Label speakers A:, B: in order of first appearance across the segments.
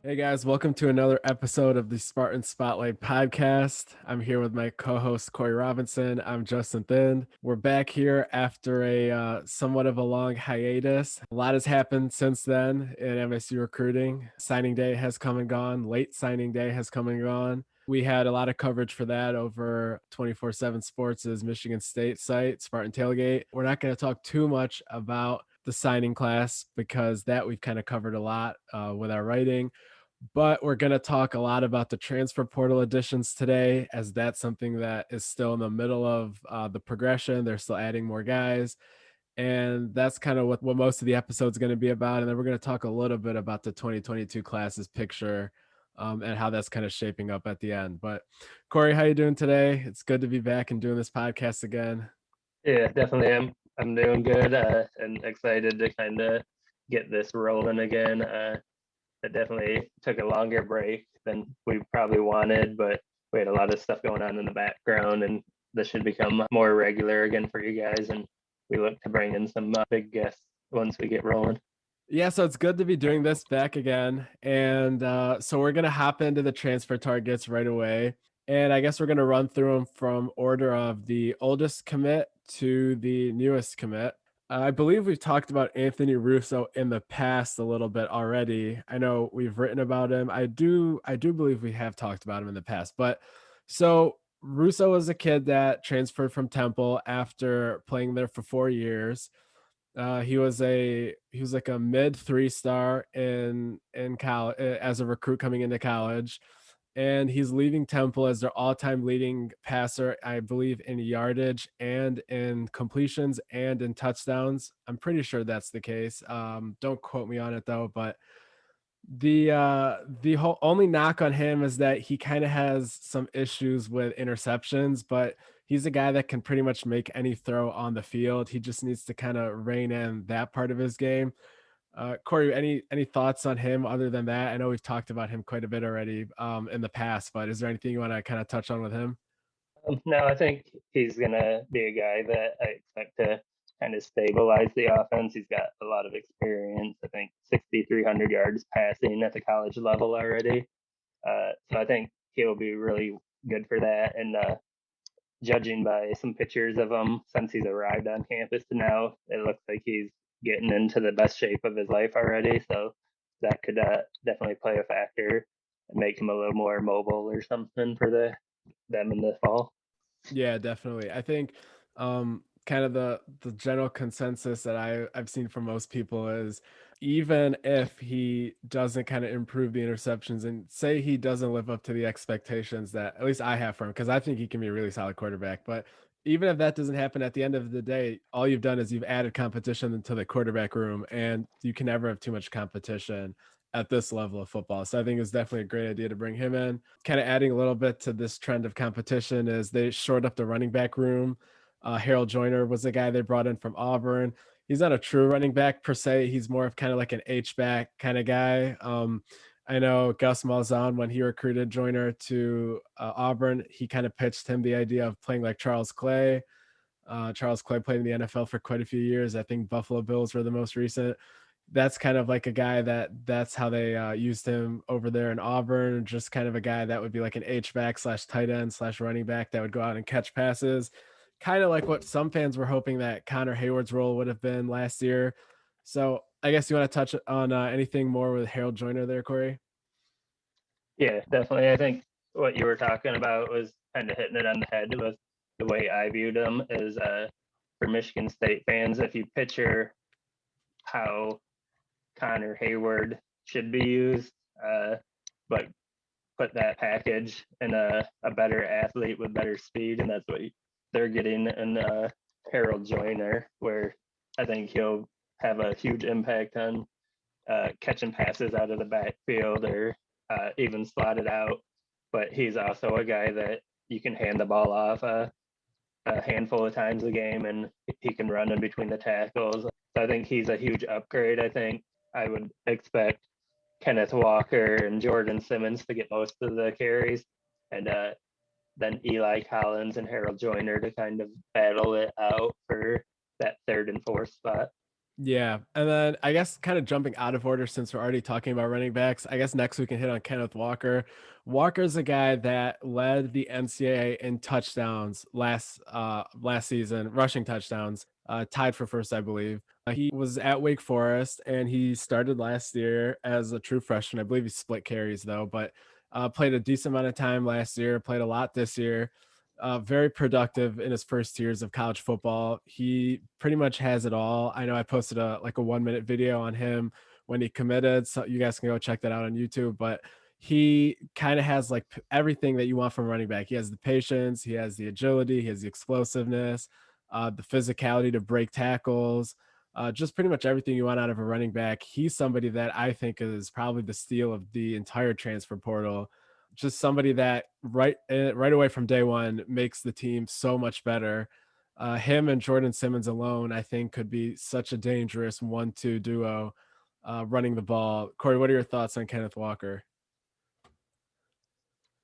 A: Hey guys, welcome to another episode of the Spartan Spotlight podcast. I'm here with my co-host Corey Robinson. I'm Justin Thind. We're back here after a somewhat of a long hiatus. A lot has happened since then in MSU recruiting. Signing day has come and gone. Late signing day has come and gone. We had a lot of coverage for that over 24/7 Sports' Michigan State site, Spartan Tailgate. We're not going to talk too much about the signing class because that we've kind of covered a lot with our writing. But we're going to talk a lot about the transfer portal additions today, as that's something that is still in the middle of the progression. They're still adding more guys. And that's kind of what most of the episode's going to be about. And then we're going to talk a little bit about the 2022 classes picture and how that's kind of shaping up at the end. But Corey, how you doing today? It's good to be back and doing this podcast again.
B: Yeah, definitely. I'm doing good and excited to kind of get this rolling again. It definitely took a longer break than we probably wanted, but we had a lot of stuff going on in the background, and this should become more regular again for you guys. And we look to bring in some big guests once we get rolling.
A: Yeah, so it's good to be doing this back again. And so we're going to hop into the transfer targets right away. And I guess we're going to run through them from order of the oldest commit to the newest commit. I believe we've talked about Anthony Russo in the past a little bit already. I know we've written about him. I do believe we have talked about him in the past. But so Russo was a kid that transferred from Temple after playing there for 4 years. He was like a mid 3-star in college as a recruit coming into college, and he's leaving Temple as their all-time leading passer, I believe, in yardage and in completions and in touchdowns. I'm pretty sure that's the case. Don't quote me on it though, but the whole only knock on him is that he kind of has some issues with interceptions, but he's a guy that can pretty much make any throw on the field. He just needs to kind of rein in that part of his game. Corey, any thoughts on him other than that? I know we've talked about him quite a bit already in the past, but is there anything you want to kind of touch on with him?
B: No, I think he's gonna be a guy that I expect to kind of stabilize the offense. He's got a lot of experience. I think 6,300 yards passing at the college level already. So I think he'll be really good for that. And judging by some pictures of him since he's arrived on campus to now, it looks like he's getting into the best shape of his life already. So that could definitely play a factor and make him a little more mobile or something for them in the fall.
A: Yeah, definitely. I think kind of the general consensus that I've seen from most people is even if he doesn't kind of improve the interceptions and say he doesn't live up to the expectations that at least I have for him, because I think he can be a really solid quarterback. But even if that doesn't happen at the end of the day, all you've done is you've added competition into the quarterback room, and you can never have too much competition at this level of football. So I think it's definitely a great idea to bring him in. Kind of adding a little bit to this trend of competition is they shored up the running back room. Harold Joyner was the guy they brought in from Auburn. He's not a true running back per se. He's more of kind of like an H-back kind of guy. I know Gus Malzahn, when he recruited Joyner to Auburn, he kind of pitched him the idea of playing like Charles Clay. Charles Clay played in the NFL for quite a few years. I think Buffalo Bills were the most recent. That's kind of like a guy that's how they used him over there in Auburn. Just kind of a guy that would be like an H back slash tight end slash running back that would go out and catch passes. Kind of like what some fans were hoping that Connor Hayward's role would have been last year. So I guess you want to touch on anything more with Harold Joyner there, Corey?
B: Yeah, definitely. I think what you were talking about was kind of hitting it on the head with the way I viewed him is for Michigan State fans, if you picture how Connor Hayward should be used, but put that package in a better athlete with better speed, and that's what they're getting in Harold Joyner, where I think he'll have a huge impact on catching passes out of the backfield or even slotted out. But he's also a guy that you can hand the ball off a handful of times a game, and he can run in between the tackles. So I think he's a huge upgrade. I think I would expect Kenneth Walker and Jordan Simmons to get most of the carries, and then Eli Collins and Harold Joyner to kind of battle it out for that third and fourth spot.
A: Yeah, and then I guess kind of jumping out of order since we're already talking about running backs, I guess next we can hit on Kenneth Walker. Walker's a guy that led the NCAA in touchdowns last season, rushing touchdowns, tied for first, I believe. He was at Wake Forest and he started last year as a true freshman. I believe he split carries though, but played a decent amount of time last year, played a lot this year. Very productive in his first years of college football. He pretty much has it all. I know I posted a 1 minute video on him when he committed, so you guys can go check that out on YouTube. But he kind of has like everything that you want from a running back. He has the patience, he has the agility, he has the explosiveness, the physicality to break tackles. Just pretty much everything you want out of a running back. He's somebody that I think is probably the steal of the entire transfer portal, just somebody that right away from day one makes the team so much better. Him and Jordan Simmons alone, I think, could be such a dangerous 1-2 duo running the ball. Corey, what are your thoughts on Kenneth Walker?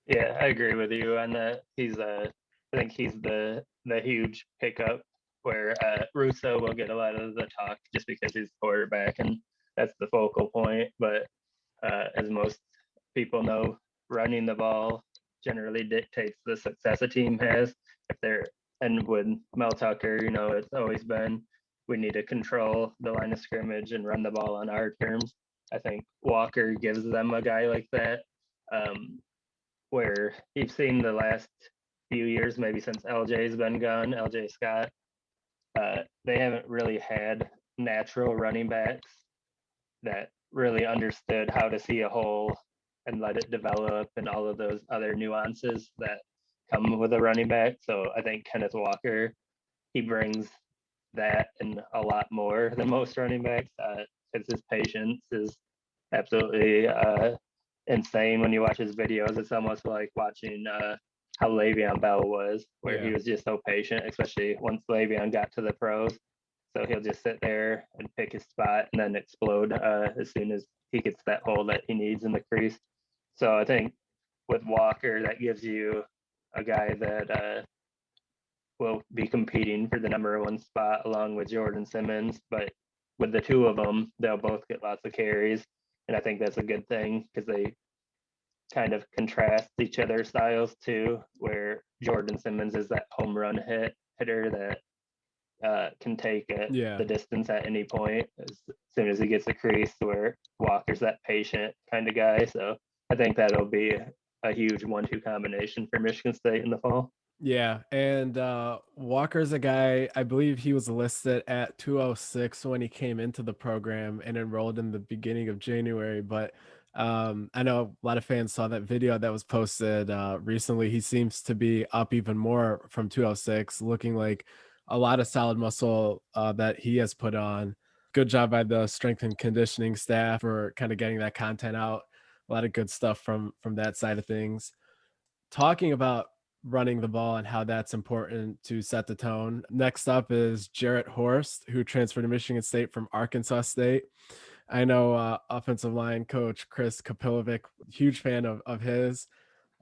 B: Yeah, I agree with you on that. I think he's the huge pickup where Russo will get a lot of the talk just because he's quarterback and that's the focal point. But as most people know, running the ball generally dictates the success a team has. If they're and with Mel Tucker, you know, it's always been we need to control the line of scrimmage and run the ball on our terms. I think Walker gives them a guy like that. Um, where you've seen the last few years, maybe since LJ's been gone, LJ Scott, they haven't really had natural running backs that really understood how to see a hole and let it develop and all of those other nuances that come with a running back. So I think Kenneth Walker, he brings that and a lot more than most running backs. His patience is absolutely insane when you watch his videos. It's almost like watching how Le'Veon Bell was, where he
A: Yeah.
B: was just so patient, especially once Le'Veon got to the pros. So he'll just sit there and pick his spot and then explode as soon as he gets that hole that he needs in the crease. So I think with Walker, that gives you a guy that will be competing for the number 1 spot along with Jordan Simmons. But with the two of them, they'll both get lots of carries. And I think that's a good thing because they kind of contrast each other's styles too, where Jordan Simmons is that home run hitter that can take it
A: Yeah.
B: the distance at any point as soon as he gets a crease, where Walker's that patient kind of guy. So I think that'll be a huge 1-2 combination for Michigan State in the fall.
A: Yeah, and Walker's a guy, I believe he was listed at 206 when he came into the program and enrolled in the beginning of January. But I know a lot of fans saw that video that was posted recently. He seems to be up even more from 206, looking like a lot of solid muscle that he has put on. Good job by the strength and conditioning staff for kind of getting that content out. A lot of good stuff from that side of things. Talking about running the ball and how that's important to set the tone. Next up is Jarrett Horst, who transferred to Michigan State from Arkansas State. I know offensive line coach Chris Kapilovic, huge fan of his.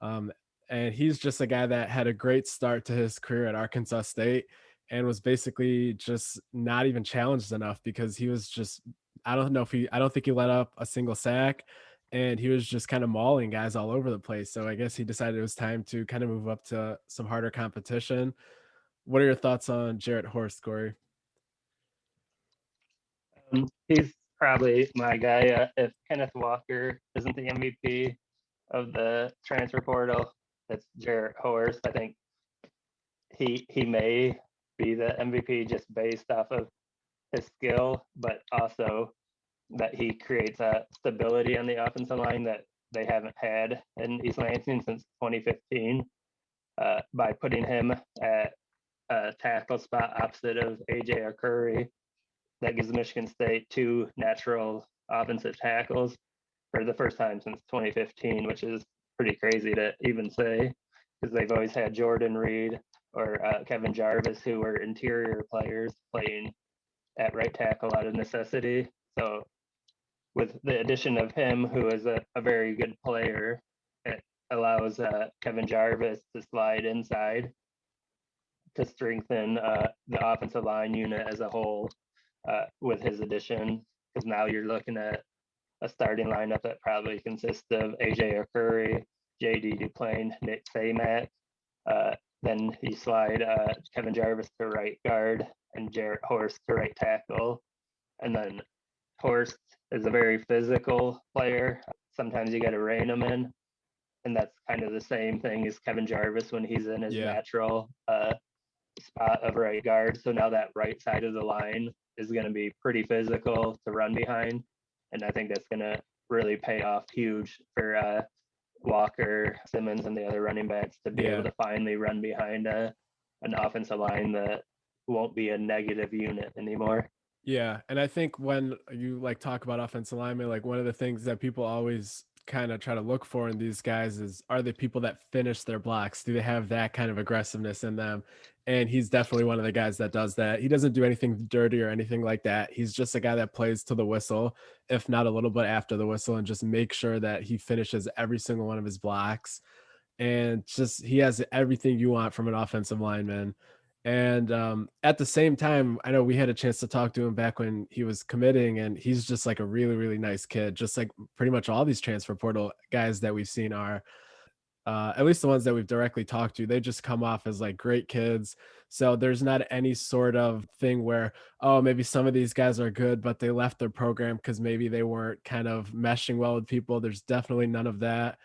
A: Um, and he's just a guy that had a great start to his career at Arkansas State and was basically just not even challenged enough because he was just, I don't think he let up a single sack and he was just kind of mauling guys all over the place. So I guess he decided it was time to kind of move up to some harder competition. What are your thoughts on Jarrett Horst, Corey?
B: He's probably my guy. If Kenneth Walker isn't the MVP of the transfer portal, it's Jarrett Horst. I think he may be the MVP just based off of his skill, but also that he creates a stability on the offensive line that they haven't had in East Lansing since 2015 by putting him at a tackle spot opposite of AJ Curry. That gives Michigan State two natural offensive tackles for the first time since 2015, which is pretty crazy to even say because they've always had Jordan Reed or Kevin Jarvis, who were interior players playing at right tackle out of necessity. So with the addition of him, who is a very good player, it allows Kevin Jarvis to slide inside to strengthen the offensive line unit as a whole. with his addition, because now you're looking at a starting lineup that probably consists of AJ Curry, JD Duplain, Nick Saymack. Then you slide Kevin Jarvis to right guard and Jarrett Horst to right tackle. And then Horst is a very physical player. Sometimes you got to rein him in. And that's kind of the same thing as Kevin Jarvis when he's in his
A: Yeah.
B: natural spot of right guard. So now that right side of the line is going to be pretty physical to run behind. And I think that's going to really pay off huge for Walker, Simmons, and the other running backs to be able to finally run behind an offensive line that won't be a negative unit anymore.
A: Yeah, and I think when you like talk about offensive linemen, like one of the things that people always kind of try to look for in these guys is, are they people that finish their blocks? Do they have that kind of aggressiveness in them? And he's definitely one of the guys that does that. He doesn't do anything dirty or anything like that. He's just a guy that plays to the whistle, if not a little bit after the whistle, and just make sure that he finishes every single one of his blocks. And just he has everything you want from an offensive lineman. And at the same time, I know we had a chance to talk to him back when he was committing, and he's just like a really, really nice kid, just like pretty much all these transfer portal guys that we've seen are. At least the ones that we've directly talked to, they just come off as like great kids. So there's not any sort of thing where, oh, maybe some of these guys are good, but they left their program because maybe they weren't kind of meshing well with people. There's definitely none of that.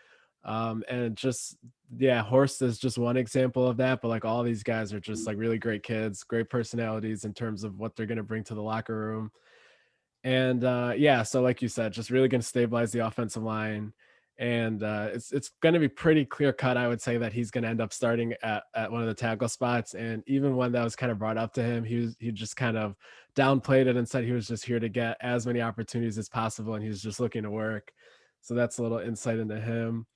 A: And just, yeah, Horst is just one example of that. But like all these guys are just like really great kids, great personalities in terms of what they're going to bring to the locker room. And yeah, so like you said, just really going to stabilize the offensive line. And it's going to be pretty clear cut, I would say, that he's going to end up starting at one of the tackle spots. And even when that was kind of brought up to him, he just kind of downplayed it and said he was just here to get as many opportunities as possible, and he's just looking to work. So that's a little insight into him.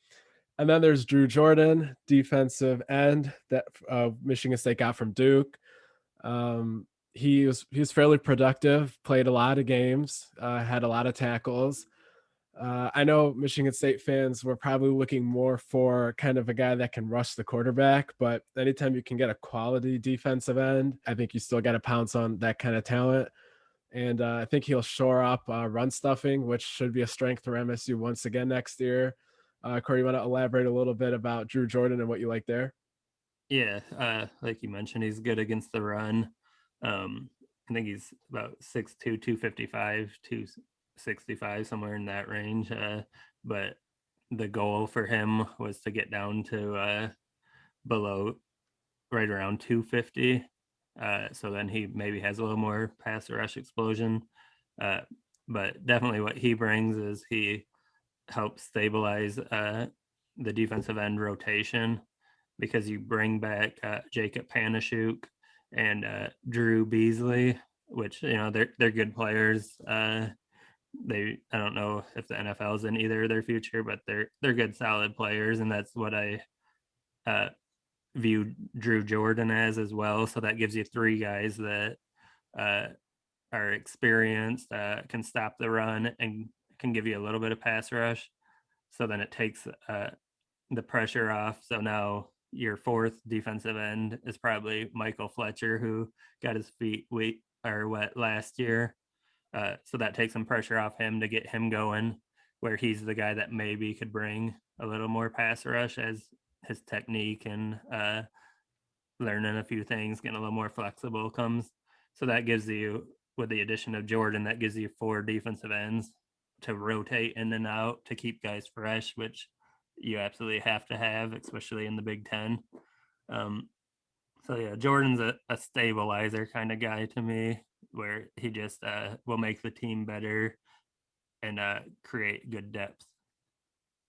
A: And then there's Drew Jordan, defensive end that Michigan State got from Duke. He was fairly productive, played a lot of games, had a lot of tackles. I know Michigan State fans were probably looking more for kind of a guy that can rush the quarterback, but anytime you can get a quality defensive end, I think you still got to pounce on that kind of talent. And I think he'll shore up run stuffing, which should be a strength for MSU once again next year. Corey, you want to elaborate a little bit about Drew Jordan and what you like there?
C: Yeah, like you mentioned, he's good against the run. I think he's about 6'2", 255, 265, somewhere in that range. But the goal for him was to get down to below right around 250. So then he maybe has a little more pass rush explosion. But definitely what he brings is he helps stabilize the defensive end rotation, because you bring back Jacob Panashuk and Drew Beasley, which they're good players. I don't know if the NFL's in either of their future, but they're good, solid players, and that's what I view Drew Jordan as well. So that gives you three guys that are experienced, can stop the run, and can give you a little bit of pass rush. So then it takes the pressure off. So now your fourth defensive end is probably Michael Fletcher, who got his feet wet last year. So that takes some pressure off him to get him going, where he's the guy that maybe could bring a little more pass rush as his technique and learning a few things, getting a little more flexible comes. So that gives you, with the addition of Jordan, that gives you four defensive ends to rotate in and out to keep guys fresh, which you absolutely have to have, especially in the Big Ten. So yeah, Jordan's a stabilizer kind of guy to me, where he just will make the team better and create good depth.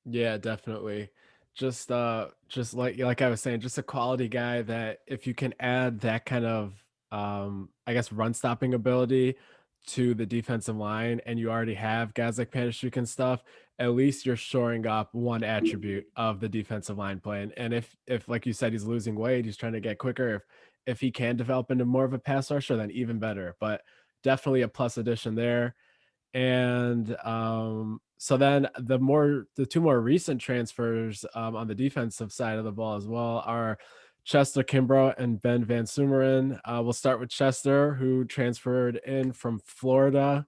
A: Yeah, definitely. Just like I was saying, just a quality guy that if you can add that kind of I guess run stopping ability to the defensive line, and you already have guys like Panashuk and stuff, at least you're shoring up one attribute of the defensive line play. And if like you said, he's losing weight, he's trying to get quicker. If he can develop into more of a pass rusher, then even better. But definitely a plus addition there. And so then the two more recent transfers on the defensive side of the ball as well are Chester Kimbrough and Ben Van Sumeren. We'll start with Chester, who transferred in from Florida.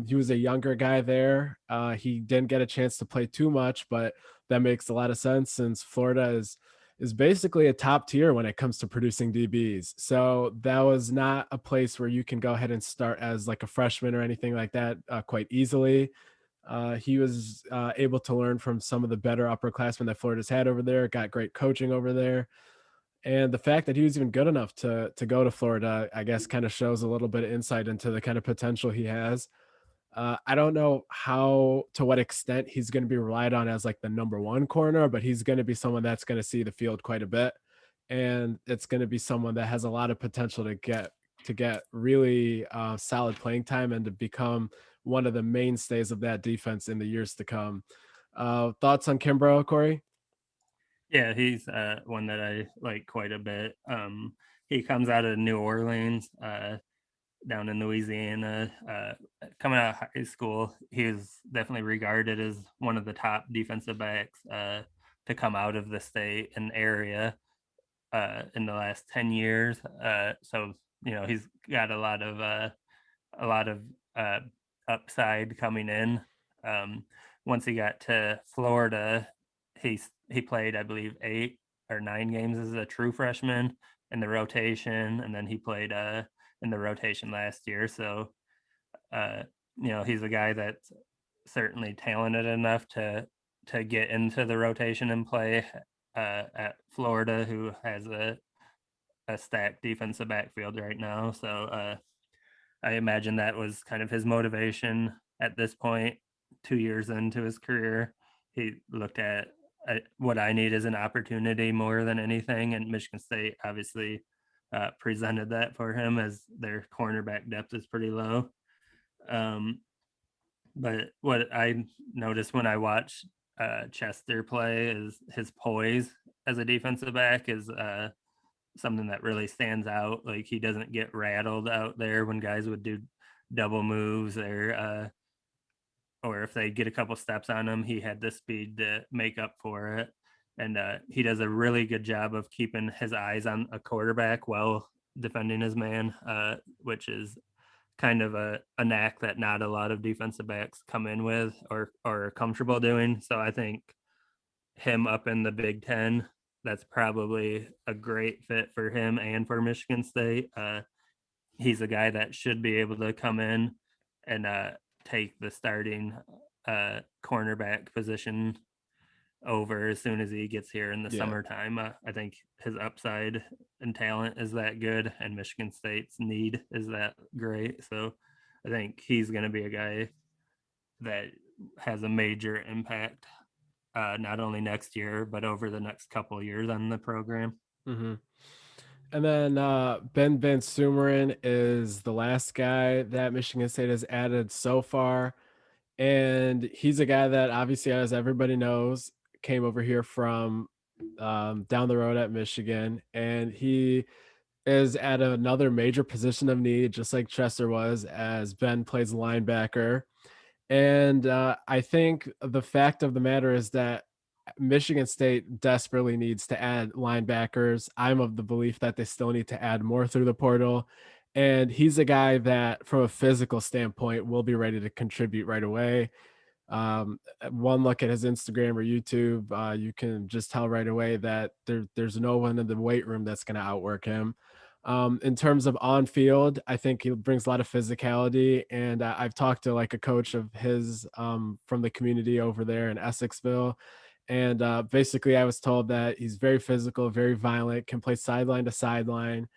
A: He was a younger guy there. He didn't get a chance to play too much, but that makes a lot of sense since Florida is basically a top tier when it comes to producing DBs. So that was not a place where you can go ahead and start as like a freshman or anything like that quite easily. He was able to learn from some of the better upperclassmen that Florida's had over there, got great coaching over there. And the fact that he was even good enough to go to Florida, I guess, kind of shows a little bit of insight into the kind of potential he has. I don't know how to what extent he's going to be relied on as like the number one corner, but he's going to be someone that's going to see the field quite a bit, and it's going to be someone that has a lot of potential to get really solid playing time and to become one of the mainstays of that defense in the years to come. Thoughts on Kimbrough, Corey?
C: Yeah, he's one that I like quite a bit. He comes out of New Orleans, down in Louisiana. Coming out of high school, he is definitely regarded as one of the top defensive backs to come out of the state and area in the last 10 years. So, he's got a lot of upside coming in. Once he got to Florida, he played, I believe, 8 or 9 games as a true freshman in the rotation, and then he played in the rotation last year. So, he's a guy that's certainly talented enough to get into the rotation and play at Florida, who has a stacked defensive backfield right now. So I imagine that was kind of his motivation at this point, 2 years into his career. He looked at what I need as an opportunity more than anything, and Michigan State obviously presented that for him as their cornerback depth is pretty low. But what I noticed when I watch Chester play is his poise as a defensive back is something that really stands out. Like, he doesn't get rattled out there when guys would do double moves or if they get a couple steps on him, he had the speed to make up for it. And he does a really good job of keeping his eyes on a quarterback while defending his man, which is kind of a knack that not a lot of defensive backs come in with or are comfortable doing. So I think him up in the Big Ten, that's probably a great fit for him and for Michigan State. He's a guy that should be able to come in and take the starting cornerback position over as soon as he gets here in the summertime. I think his upside and talent is that good, and Michigan State's need is that great. So I think he's going to be a guy that has a major impact, not only next year, but over the next couple of years on the program.
A: Mm-hmm. And then Ben Van Sumeren is the last guy that Michigan State has added so far. And he's a guy that obviously, as everybody knows, came over here from down the road at Michigan. And he is at another major position of need, just like Chester was, as Ben plays linebacker. And I think the fact of the matter is that Michigan State desperately needs to add linebackers. I'm of the belief that they still need to add more through the portal. And he's a guy that, from a physical standpoint, will be ready to contribute right away. One look at his Instagram or YouTube, you can just tell right away that there's no one in the weight room that's going to outwork him. In terms of on field, I think he brings a lot of physicality, and I've talked to like a coach of his from the community over there in Essexville, and basically I was told that he's very physical, very violent, can play sideline to sideline.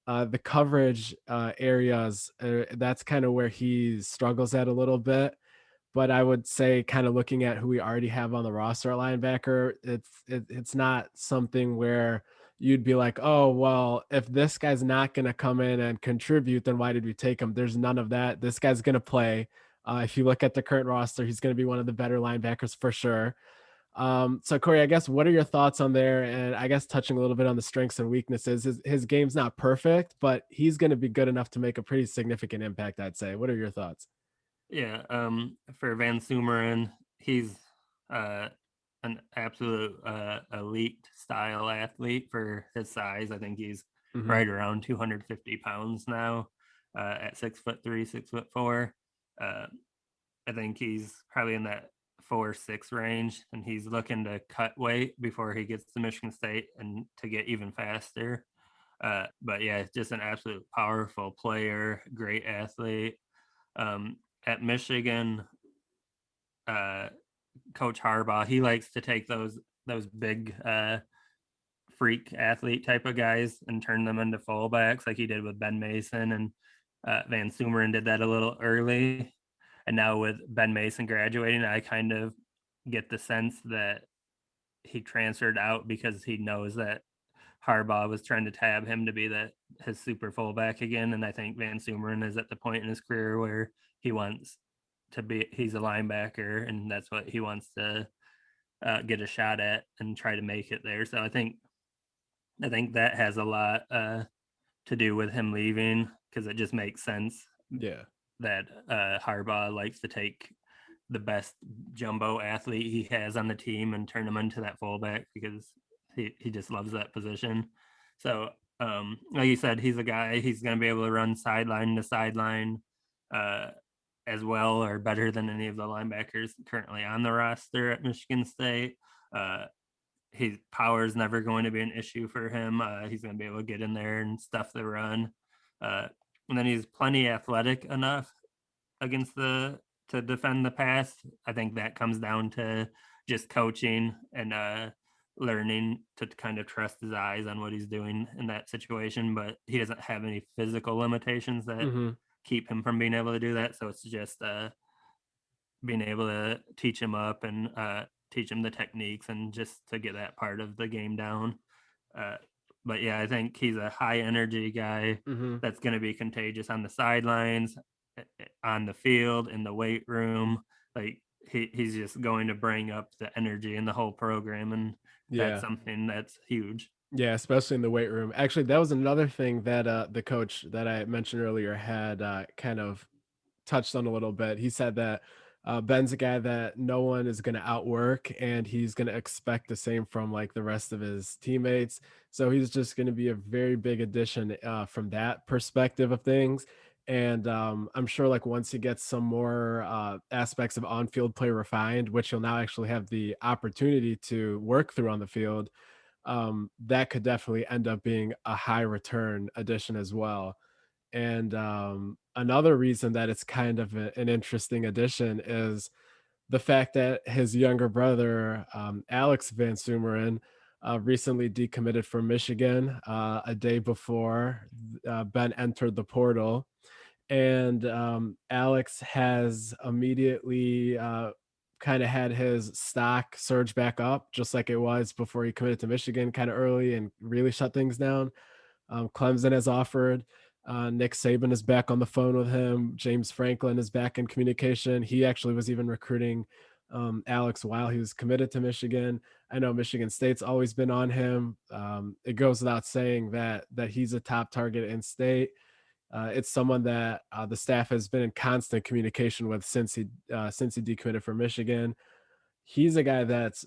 A: The coverage areas, that's kind of where he struggles at a little bit. But I would say, kind of looking at who we already have on the roster at linebacker, it's not something where you'd be like, oh, well, if this guy's not going to come in and contribute, then why did we take him? There's none of that. This guy's going to play. If you look at the current roster, he's going to be one of the better linebackers for sure. So Corey, I guess, what are your thoughts on there? And I guess touching a little bit on the strengths and weaknesses. His game's not perfect, but he's going to be good enough to make a pretty significant impact, I'd say. What are your thoughts?
C: Yeah, for Van Sumerin, he's an absolute elite style athlete for his size. I think he's right around 250 pounds now, at 6'3", 6'4". I think he's probably in that 4'6" range, and he's looking to cut weight before he gets to Michigan State and to get even faster. But yeah, just an absolute powerful player, great athlete. At Michigan, uh, Coach Harbaugh, he likes to take those big freak athlete type of guys and turn them into fullbacks, like he did with Ben Mason, and Van Sumerin did that a little early. And now with Ben Mason graduating, I kind of get the sense that he transferred out because he knows that Harbaugh was trying to tab him to be his super fullback again. And I think Van Sumerin is at the point in his career where he wants to be, he's a linebacker, and that's what he wants to get a shot at and try to make it there. So I think that has a lot to do with him leaving, because it just makes sense.
A: Yeah.
C: That Harbaugh likes to take the best jumbo athlete he has on the team and turn him into that fullback, because he just loves that position. So like you said, he's a guy, he's going to be able to run sideline to sideline as well or better than any of the linebackers currently on the roster at Michigan State. His power is never going to be an issue for him. He's going to be able to get in there and stuff the run. And then he's plenty athletic enough to defend the pass. I think that comes down to just coaching and learning to kind of trust his eyes on what he's doing in that situation. But he doesn't have any physical limitations that keep him from being able to do that. So it's just being able to teach him up and teach him the techniques and just to get that part of the game down. But yeah, I think he's a high energy guy that's going to be contagious on the sidelines, on the field, in the weight room. Like he's just going to bring up the energy in the whole program, and that's something that's huge.
A: Yeah, especially in the weight room. Actually, that was another thing that the coach that I mentioned earlier had kind of touched on a little bit. He said that Ben's a guy that no one is going to outwork, and he's going to expect the same from like the rest of his teammates. So he's just going to be a very big addition from that perspective of things. And I'm sure like once he gets some more aspects of on-field play refined, which he'll now actually have the opportunity to work through on the field, that could definitely end up being a high return addition as well. And another reason that it's kind of an interesting addition is the fact that his younger brother, Alex Van Sumeren, recently decommitted from Michigan a day before Ben entered the portal. And Alex has immediately kind of had his stock surge back up, just like it was before he committed to Michigan kind of early and really shut things down. Clemson has offered. Nick Saban is back on the phone with him. James Franklin is back in communication. He actually was even recruiting Alex while he was committed to Michigan. I know Michigan State's always been on him. It goes without saying that he's a top target in state. It's someone that the staff has been in constant communication with since he decommitted from Michigan. He's a guy that's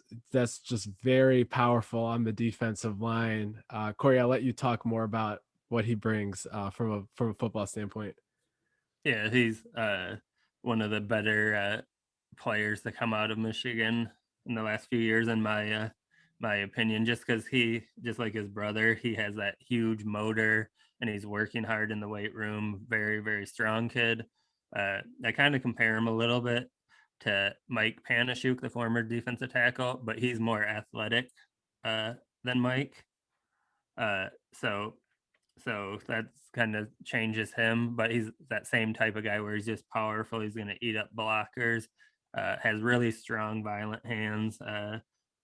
A: just very powerful on the defensive line. Corey, I'll let you talk more about what he brings from a football standpoint.
C: Yeah, he's one of the better players to come out of Michigan in the last few years, in my opinion. Just because he, just like his brother, he has that huge motor, and he's working hard in the weight room. Very, very strong kid. I kind of compare him a little bit to Mike Panashuk, the former defensive tackle, but he's more athletic than Mike. Uh, so so that's kind of changes him, but he's that same type of guy where he's just powerful. He's going to eat up blockers, has really strong, violent hands.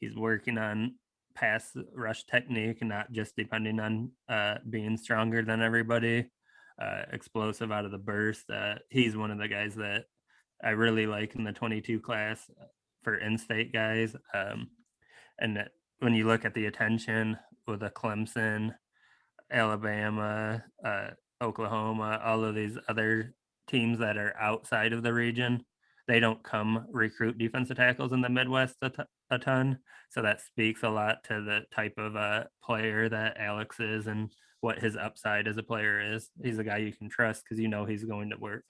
C: He's working on pass rush technique and not just depending on being stronger than everybody, explosive out of the burst. He's one of the guys that I really like in the 22 class for in-state guys. And when you look at the attention with a Clemson, Alabama, Oklahoma, all of these other teams that are outside of the region, they don't come recruit defensive tackles in the Midwest a ton. So that speaks a lot to the type of player that Alex is and what his upside as a player is. He's a guy you can trust because he's going to work.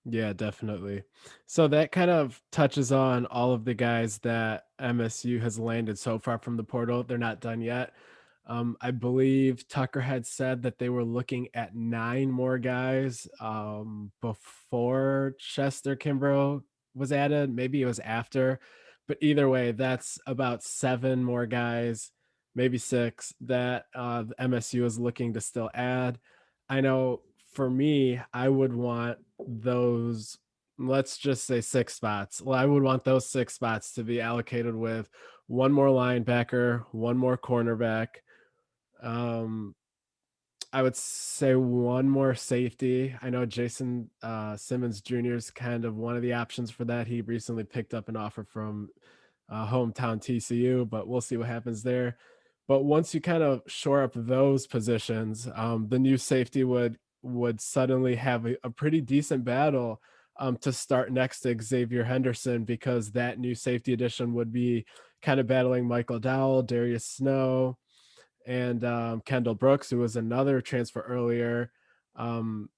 A: Yeah, definitely. So that kind of touches on all of the guys that MSU has landed so far from the portal. They're not done yet. I believe Tucker had said that they were looking at 9 more guys before Chester Kimbrough was added. Maybe it was after, but either way, that's about 7 more guys, maybe 6 that the MSU is looking to still add. I know for me, I would want those, let's just say 6 spots. Well, I would want those 6 spots to be allocated with 1 more linebacker, 1 more cornerback. Um, I would say 1 more safety. I know Jason Simmons Jr. is kind of one of the options for that. He recently picked up an offer from hometown TCU, but we'll see what happens there. But once you kind of shore up those positions, the new safety would suddenly have a pretty decent battle to start next to Xavier Henderson, because that new safety addition would be kind of battling Michael Dowell, Darius Snow, and Kendall Brooks, who was another transfer earlier.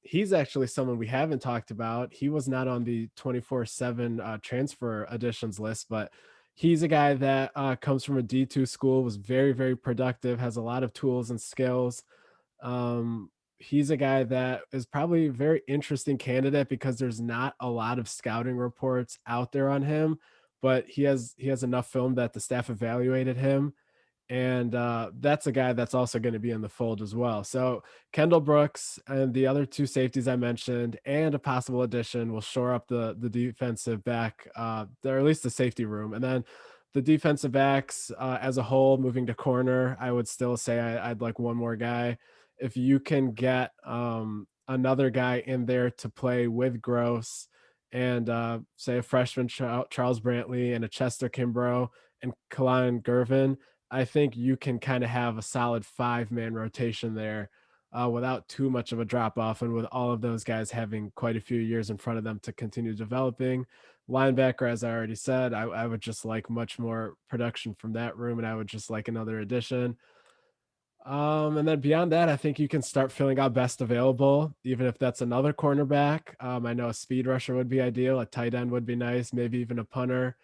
A: He's actually someone we haven't talked about. He was not on the 24/7 transfer additions list, but he's a guy that comes from a D2 school, was very, very productive, has a lot of tools and skills. He's a guy that is probably a very interesting candidate because there's not a lot of scouting reports out there on him, but he has enough film that the staff evaluated him, and that's a guy that's also going to be in the fold as well. So Kendall Brooks and the other 2 safeties I mentioned, and a possible addition, will shore up the defensive back, or at least the safety room, and then the defensive backs as a whole, moving to corner, I would still say I'd like 1 more guy. If you can get another guy in there to play with Gross and say a freshman Charles Brantley and a Chester Kimbrough and Kalon Gervin, I think you can kind of have a solid 5-man rotation there without too much of a drop off, and with all of those guys having quite a few years in front of them to continue developing. Linebacker, as I already said, I would just like much more production from that room, and I would just like another addition. And then beyond that, I think you can start filling out best available, even if that's another cornerback. I know a speed rusher would be ideal, a tight end would be nice, maybe even a punter.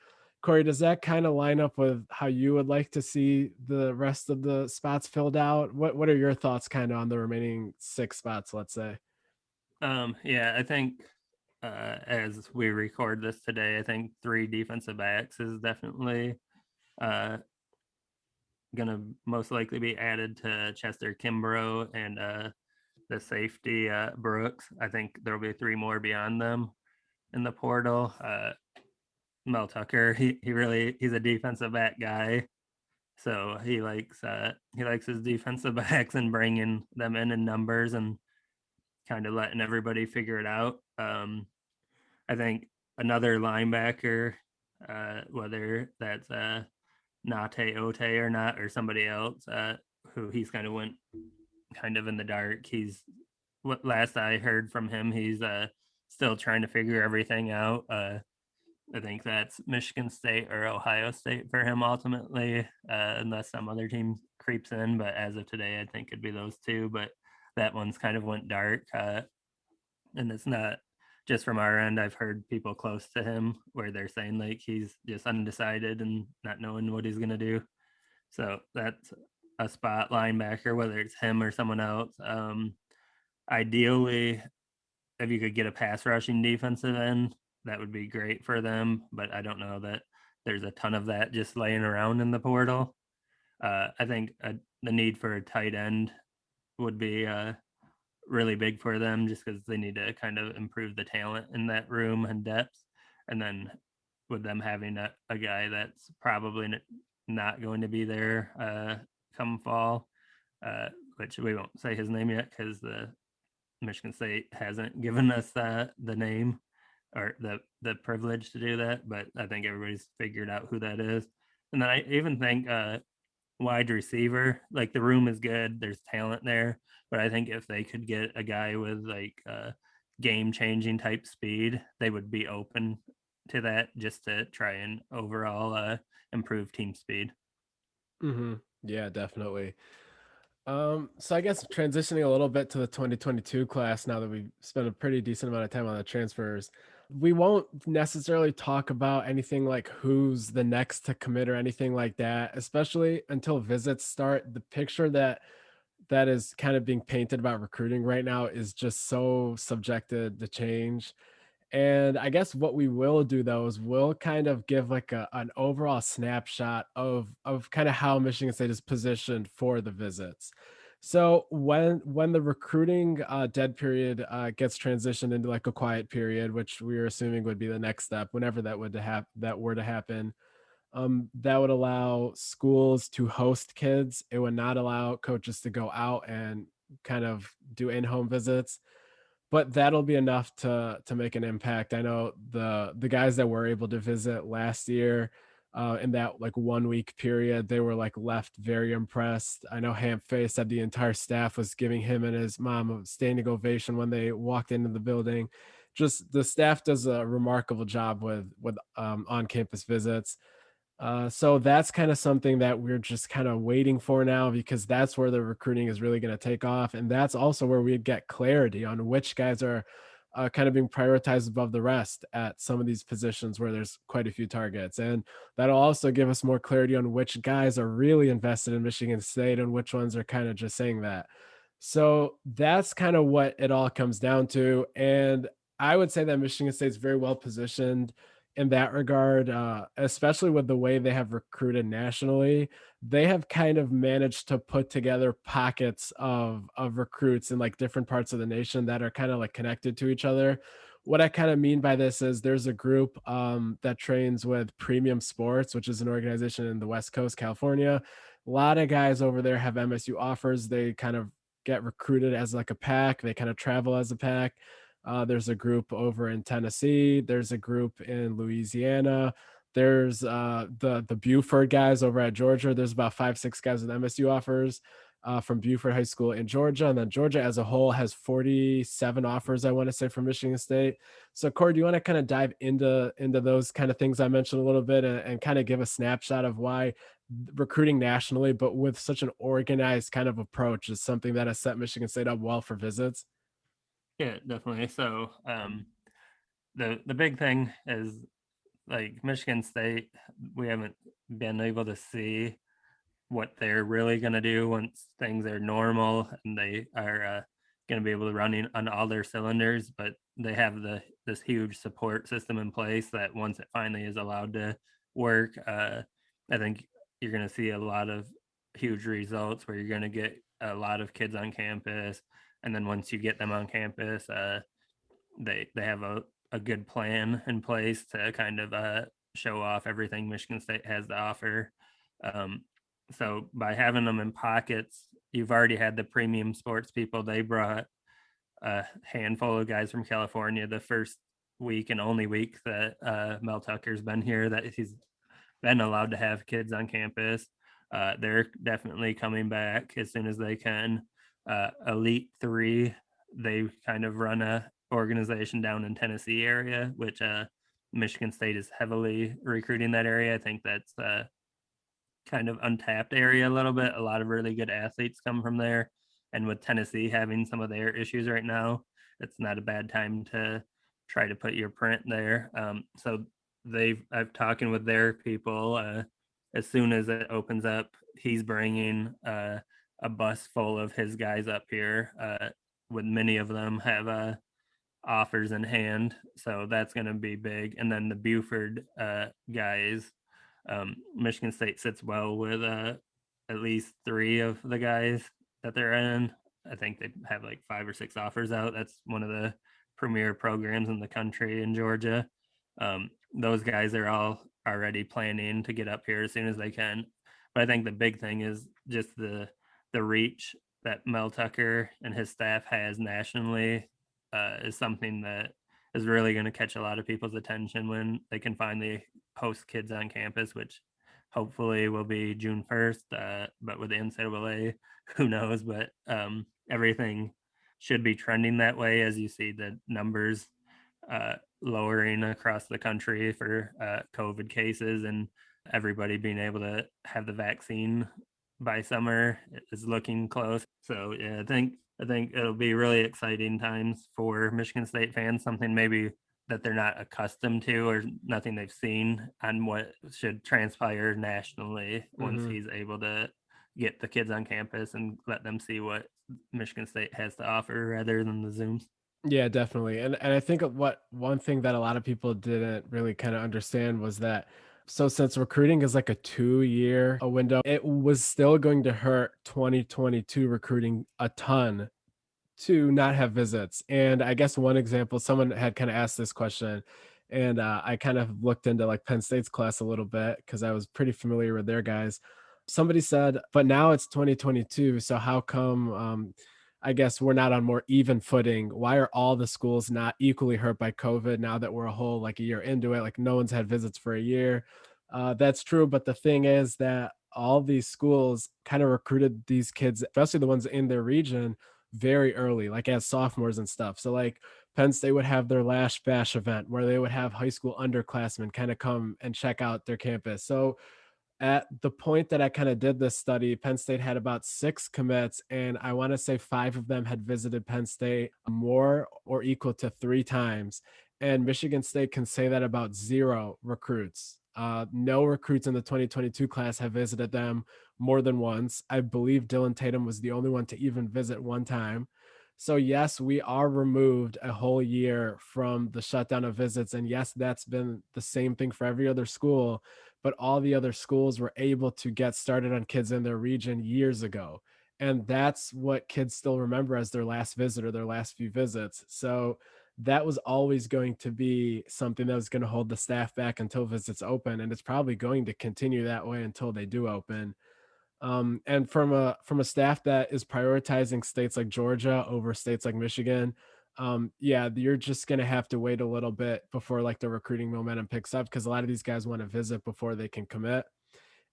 A: Corey, does that kind of line up with how you would like to see the rest of the spots filled out? What are your thoughts kind of on the remaining 6 spots, let's say?
C: Yeah, I think as we record this today, I think 3 defensive backs is definitely gonna most likely be added to Chester Kimbrough and the safety Brooks. I think there'll be 3 more beyond them in the portal. Mel Tucker, he's a defensive back guy, so he likes his defensive backs and bringing them in numbers and kind of letting everybody figure it out. I think another linebacker, whether that's Nate Ote or not, or somebody else, who he's kind of went kind of in the dark. He's, what last I heard from him, he's still trying to figure everything out. I think that's Michigan State or Ohio State for him ultimately, unless some other team creeps in. But as of today, I think it'd be those 2. But that one's kind of went dark, and it's not just from our end. I've heard people close to him where they're saying like he's just undecided and not knowing what he's gonna do. So that's a spot linebacker, whether it's him or someone else. Ideally, if you could get a pass rushing defensive end, that would be great for them. But I don't know that there's a ton of that just laying around in the portal. I think the need for a tight end would be really big for them, just because they need to kind of improve the talent in that room and depth. And then with them having a guy that's probably not going to be there come fall, which we won't say his name yet because the Michigan State hasn't given us the name or the privilege to do that. But I think everybody's figured out who that is. And then I even think wide receiver, like the room is good, there's talent there, but I think if they could get a guy with like game-changing type speed, they would be open to that just to try and overall improve team speed.
A: Mm-hmm. Yeah, definitely. So I guess transitioning a little bit to the 2022 class now that we've spent a pretty decent amount of time on the transfers, we won't necessarily talk about anything like who's the next to commit or anything like that, especially until visits start. The picture that is kind of being painted about recruiting right now is just so subjected to change. And I guess what we will do though is we'll kind of give like an overall snapshot of kind of how Michigan State is positioned for the visits. So when the recruiting dead period gets transitioned into like a quiet period, which we are assuming would be the next step, whenever that were to happen, that would allow schools to host kids. It would not allow coaches to go out and kind of do in-home visits, but that'll be enough to make an impact. I know the guys that were able to visit last year, in that like 1 week period, they were like left very impressed. I know Hamp Face said the entire staff was giving him and his mom a standing ovation when they walked into the building. Just the staff does a remarkable job with on campus visits. So that's kind of something that we're just kind of waiting for now, because that's where the recruiting is really going to take off. And that's also where we get clarity on which guys are kind of being prioritized above the rest at some of these positions where there's quite a few targets. And that'll also give us more clarity on which guys are really invested in Michigan State and which ones are kind of just saying that. So that's kind of what it all comes down to. And I would say that Michigan State's very well positioned in that regard, especially with the way they have recruited nationally. They have kind of managed to put together pockets of recruits in like different parts of the nation that are kind of like connected to each other. What I kind of mean by this is there's a group that trains with Premium Sports, which is an organization in the West Coast, California. A lot of guys over there have MSU offers. They kind of get recruited as like a pack. They kind of travel as a pack. There's a group over in Tennessee. There's a group in Louisiana. There's the Buford guys over at Georgia. There's about 5, 6 guys with MSU offers from Buford High School in Georgia. And then Georgia as a whole has 47 offers, I want to say, from Michigan State. So Corey, do you want to kind of dive into those kind of things I mentioned a little bit, and kind of give a snapshot of why recruiting nationally, but with such an organized kind of approach, is something that has set Michigan State up well for visits?
C: Yeah, definitely. So the big thing is like Michigan State, we haven't been able to see what they're really going to do once things are normal and they are going to be able to run on all their cylinders. But they have this huge support system in place that once it finally is allowed to work, I think you're going to see a lot of huge results where you're going to get a lot of kids on campus. And then once you get them on campus, they have a good plan in place to kind of show off everything Michigan State has to offer. Um, so by having them in pockets, you've already had the Premium Sports people. They brought a handful of guys from California the first week and only week that Mel Tucker's been here, that he's been allowed to have kids on campus. They're definitely coming back as soon as they can. Elite Three, they kind of run a organization down in Tennessee area, which Michigan State is heavily recruiting that area. I think that's kind of untapped area a little bit. A lot of really good athletes come from there. And with Tennessee having some of their issues right now, it's not a bad time to try to put your print there. So I've talking with their people. As soon as it opens up, he's bringing a bus full of his guys up here. With many of them have offers in hand, so that's going to be big. And then the Buford guys, Michigan State sits well with at least 3 of the guys that they're in. I think they have like 5 or 6 offers out. That's one of the premier programs in the country in Georgia. Those guys are all already planning to get up here as soon as they can. But I think the big thing is just the reach that Mel Tucker and his staff has nationally is something that is really going to catch a lot of people's attention when they can finally host kids on campus, which hopefully will be June 1st. But with the NCAA, who knows? But everything should be trending that way as you see the numbers lowering across the country for COVID cases, and everybody being able to have the vaccine by summer is looking close. So yeah, I think it'll be really exciting times for Michigan State fans, something maybe that they're not accustomed to or nothing they've seen on what should transpire nationally once he's able to get the kids on campus and let them see what Michigan State has to offer rather than the Zooms.
A: Yeah, definitely. And I think one thing that a lot of people didn't really kind of understand was that, so since recruiting is like a 2 year window, it was still going to hurt 2022 recruiting a ton to not have visits. And I guess one example, someone had kind of asked this question, and I kind of looked into like Penn State's class a little bit because I was pretty familiar with their guys. Somebody said, but now it's 2022, so how come I guess we're not on more even footing? Why are all the schools not equally hurt by COVID now that we're a whole like a year into it? Like no one's had visits for a year. That's true, but the thing is that all these schools kind of recruited these kids, especially the ones in their region, very early, like as sophomores and stuff. So like Penn State would have their last bash event where they would have high school underclassmen kind of come and check out their campus. So at the point that I kind of did this study, Penn State had about 6 commits, and I want to say 5 of them had visited Penn State more or equal to 3 times. And Michigan State can say that about 0 recruits. No recruits in the 2022 class have visited them more than once. I believe Dylan Tatum was the only one to even visit 1 time. So, yes, we are removed a whole year from the shutdown of visits. And yes, that's been the same thing for every other school, but all the other schools were able to get started on kids in their region years ago. And that's what kids still remember as their last visit or their last few visits. So that was always going to be something that was going to hold the staff back until visits open. And it's probably going to continue that way until they do open. And from a staff that is prioritizing states like Georgia over states like Michigan, yeah, you're just gonna have to wait a little bit before like the recruiting momentum picks up because a lot of these guys want to visit before they can commit.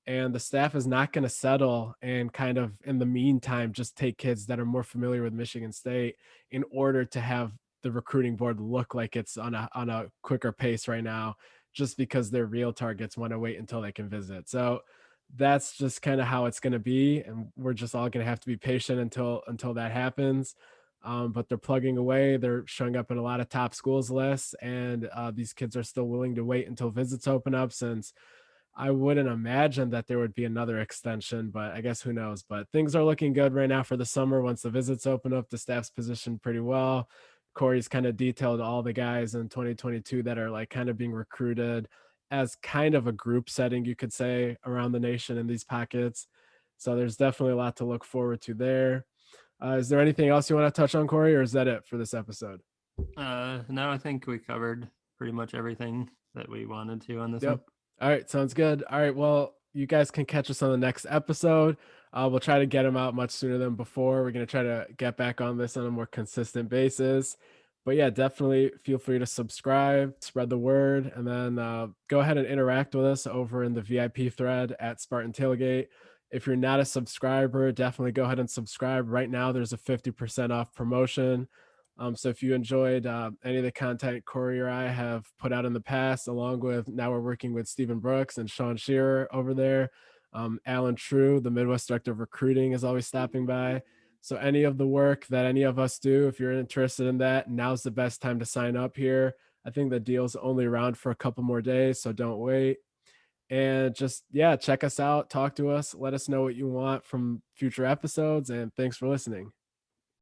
A: And the staff is not going to settle and kind of in the meantime just take kids that are more familiar with Michigan State in order to have the recruiting board look like it's on a quicker pace right now, just because their real targets want to wait until they can visit. So that's just kind of how it's going to be, and we're just all going to have to be patient until that happens. But they're plugging away. They're showing up in a lot of top schools lists, and these kids are still willing to wait until visits open up, since I wouldn't imagine that there would be another extension, but I guess who knows. But things are looking good right now for the summer. Once the visits open up, the staff's positioned pretty well. Corey's kind of detailed all the guys in 2022 that are like kind of being recruited as kind of a group setting, you could say, around the nation in these pockets. So there's definitely a lot to look forward to there. Is there anything else you want to touch on, Corey, or is that it for this episode?
C: No, I think we covered pretty much everything that we wanted to on this
A: Yep.
C: one.
A: All right, sounds good. All right, well, you guys can catch us on the next episode. We'll try to get them out much sooner than before. We're going to try to get back on this on a more consistent basis. But yeah, definitely feel free to subscribe, spread the word, and then go ahead and interact with us over in the VIP thread at Spartan Tailgate. If you're not a subscriber, definitely go ahead and subscribe. Right now, there's a 50% off promotion. So if you enjoyed any of the content Corey or I have put out in the past, along with now we're working with Stephen Brooks and Sean Shearer over there. Alan True, the Midwest Director of Recruiting, is always stopping by. So any of the work that any of us do, if you're interested in that, now's the best time to sign up here. I think the deal's only around for a couple more days, so don't wait. And just, yeah, check us out, talk to us, let us know what you want from future episodes, and thanks for listening.